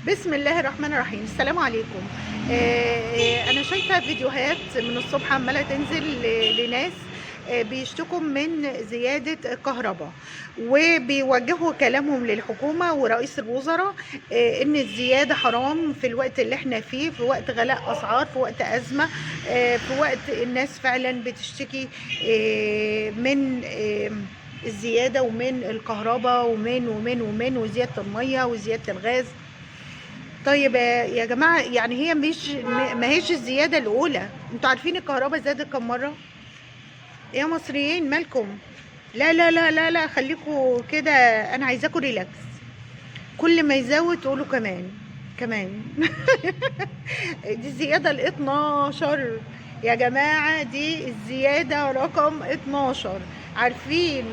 بسم الله الرحمن الرحيم. السلام عليكم. انا شايفه فيديوهات من الصبح عماله تنزل لناس بيشتكوا من زياده الكهرباء، وبيوجهوا كلامهم للحكومه ورئيس الوزراء ان الزياده حرام في الوقت اللي احنا فيه، في وقت غلاء اسعار، في وقت ازمه، في وقت الناس فعلا بتشتكي من الزياده، ومن الكهرباء، ومن وزياده الميه وزياده الغاز. طيب يا جماعة، يعني هي مش ما هيش الزيادة الأولى. انتوا عارفين الكهرباء زادت كم مرة؟ يا مصريين مالكم؟ لا لا لا لا لا، خليكوا كده. أنا عايزاكوا ريلاكس. كل ما يزود تقولوا كمان كمان. دي الزيادة ال 12 يا جماعة، دي الزيادة رقم 12. عارفين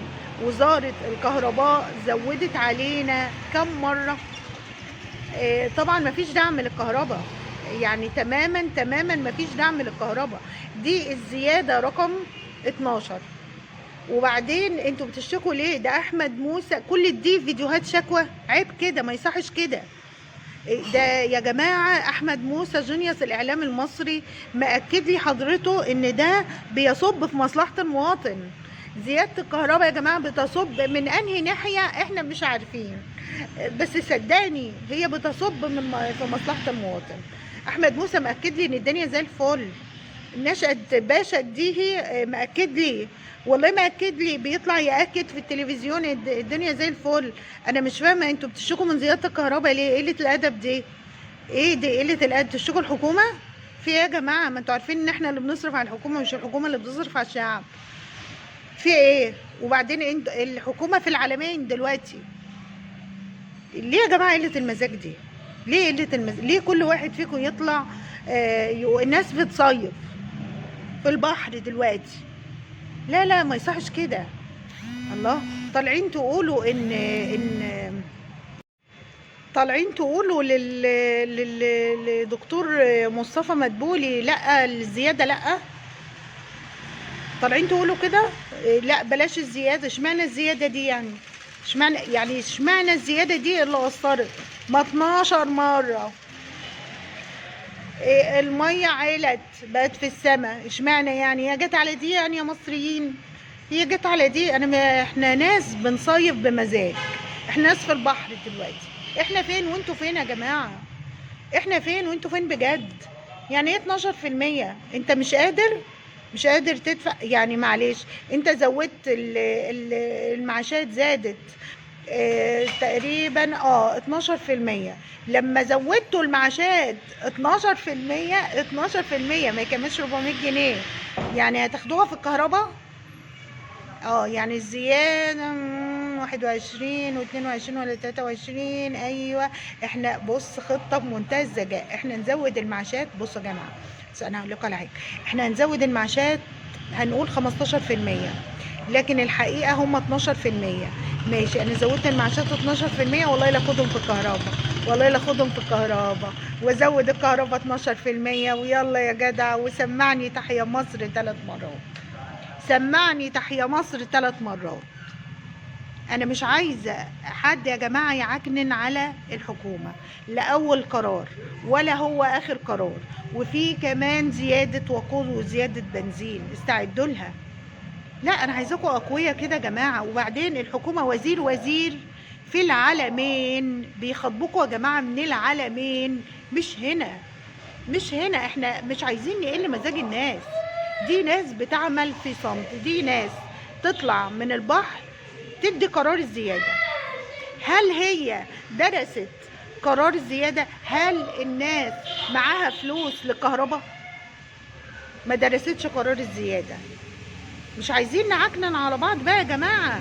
وزارة الكهرباء زودت علينا كم مرة؟ طبعا مفيش دعم للكهرباء، يعني تماما تماما مفيش دعم للكهرباء. دي الزيادة رقم 12. وبعدين انتوا بتشتكوا ليه؟ ده احمد موسى كل دي فيديوهات شكوى. عيب كده، ما يصحش كده. ده يا جماعة احمد موسى جونيوس الاعلام المصري مأكد لي حضرته ان ده بيصب في مصلحة المواطن. زيادة الكهرباء يا جماعة بتصب من انهي ناحية احنا مش عارفين، بس صدقني هي بتصب في مصلحة المواطن. احمد موسى مأكد لي ان الدنيا زي الفل. نشأت باشا دي مأكد لي، والله مأكد لي، بيطلع يأكد في التلفزيون الدنيا زي الفل. انا مش فاهمة انتوا بتشتكوا من زيادة الكهرباء ليه؟ قلة الادب دي. ايه دي قلة الادب؟ تشتكوا الحكومة في ايه يا جماعة؟ ما انتوا عارفين ان احنا اللي بنصرف على الحكومة، مش الحكومة اللي بتصرف على الشعب. في ايه؟ وبعدين انت الحكومة في العالمين دلوقتي. ليه يا جماعة قلة المزاج دي؟ ليه قلة المزاج؟ ليه كل واحد فيكم يطلع الناس بتصيف في البحر دلوقتي؟ لا لا، ما يصحش كده. الله. طالعين تقولوا ان طالعين تقولوا لدكتور مصطفى مدبولي لا الزيادة، لا طالعين تقولوا كده. لا بلاش الزيادة. اشمعنى الزيادة دي يعني؟ اشمعنى الزيادة دي اللي أثرت؟ ما 12 مرة. المية علت بقت في السماء، اشمعنى يعني؟ هي جت على دي يعني يا مصريين؟ هي جت على دي؟ احنا ناس بنصيف بمزاج، احنا ناس في البحر دلوقتي. احنا فين وانتوا فين يا جماعة؟ احنا فين وانتوا فين بجد؟ يعني ايه 12%؟ انت مش قادر تدفع يعني؟ معلش، انت زودت المعاشات زادت تقريبا 12%. لما زودتوا المعاشات 12% ما يكملش 400 جنيه، يعني هتاخدوها في الكهرباء. يعني الزيادة 21 و22 ولا 23. ايوه، احنا بص خطة بمنتهى الذكاء، احنا نزود المعاشات. بصوا يا جماعة، بس انا هقول لكم على حاجة. احنا هنزود المعاشات، هنقول 15%، لكن الحقيقة هم 12%. ماشي، انا زودت المعاشات 12%، والله لا اخدهم في الكهرباء، والله لا اخدهم في الكهرباء، وازود الكهرباء 12%، ويلا يا جدع، وسمعني تحيا مصر 3 مرات. سمعني تحيا مصر 3 مرات. انا مش عايزه حد يا جماعه يعكنن على الحكومه، لا اول قرار ولا هو اخر قرار. وفي كمان زياده وقود وزياده بنزين، استعدوا لها. لا انا عايزاكم اقوياء كده يا جماعه. وبعدين الحكومه وزير في العالمين، بيخاطبوكوا يا جماعه من العالمين، مش هنا. احنا مش عايزين نقل مزاج الناس. دي ناس بتعمل في صمت، دي ناس تطلع من البحر تدي قرار الزيادة. هل هي درست قرار الزيادة؟ هل الناس معاها فلوس للكهرباء؟ ما درستش قرار الزيادة. مش عايزين نعكنن على بعض بقى يا جماعة.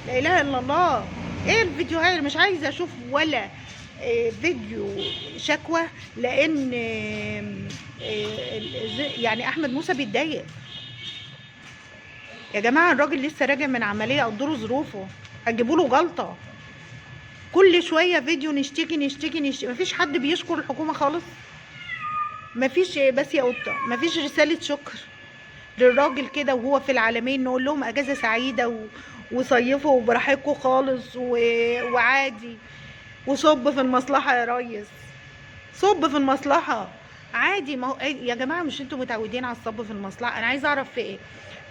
لا اله الا الله. ايه الفيديوهات؟ مش عايزة اشوف ولا فيديو شكوى، لان يعني احمد موسى بيتضايق يا جماعه. الراجل لسه راجع من عمليه، قدروا ظروفه، هتجيبوا له جلطه؟ كل شويه فيديو نشتكي نشتكي نشتكي. مفيش حد بيشكر الحكومه خالص. مفيش بس يا قطه، مفيش رساله شكر للراجل كده وهو في العالمين، نقول لهم اجازه سعيده وصيفوا براحتكم خالص وعادي. وصب في المصلحة يا ريس، صب في المصلحة عادي. ما هو يا جماعة مش انتوا متعودين على الصب في المصلحة؟ انا عايزة اعرف في ايه.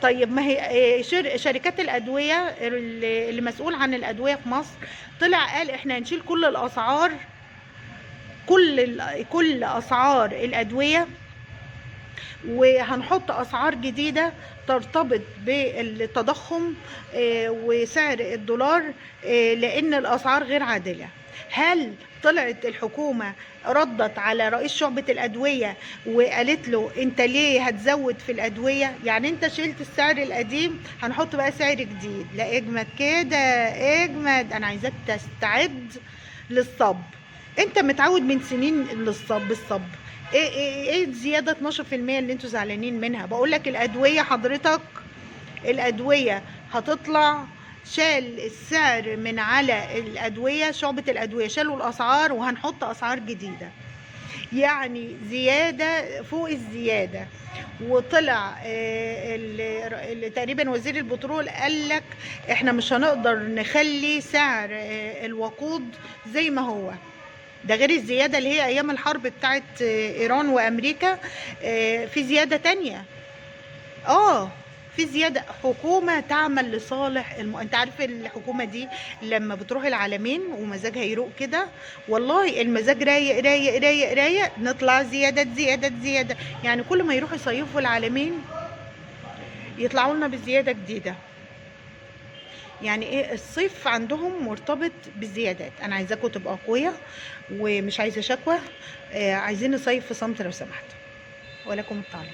طيب ما هي شركات الادوية اللي مسؤول عن الادوية في مصر طلع قال احنا هنشيل كل الاسعار، كل اسعار الادوية، وهنحط اسعار جديدة ترتبط بالتضخم وسعر الدولار، لان الاسعار غير عادلة. هل طلعت الحكومة ردت على رئيس شعبة الأدوية وقالت له انت ليه هتزود في الأدوية؟ يعني انت شلت السعر القديم هنحط بقى سعر جديد؟ لا اجمد كده، اجمد. انا عايزاك تستعد للصب. انت متعود من سنين الصب. ايه الزيادة 12% اللي انتوا زعلانين منها؟ بقول لك الأدوية حضرتك، الأدوية هتطلع، شال السعر من على الأدوية، شعبة الأدوية شالوا الأسعار وهنحط أسعار جديدة، يعني زيادة فوق الزيادة. وطلع تقريبا وزير البترول قال لك احنا مش هنقدر نخلي سعر الوقود زي ما هو، ده غير الزيادة اللي هي أيام الحرب بتاعت إيران وأمريكا. في زيادة تانية، في زيادة. حكومة تعمل لصالح انت عارف الحكومة دي لما بتروح العالمين ومزاجها يروق كده، والله المزاج رايق رايق رايق رايق، نطلع زيادة زيادة زيادة. يعني كل ما يروحوا يصيفوا العالمين يطلعوا لنا بزيادة جديدة. يعني ايه، الصيف عندهم مرتبط بالزيادات. انا عايزاكم تبقوا اقوياء ومش عايزة شكوى، عايزين نصيف في صمت لو سمحت. ولكم التعليق.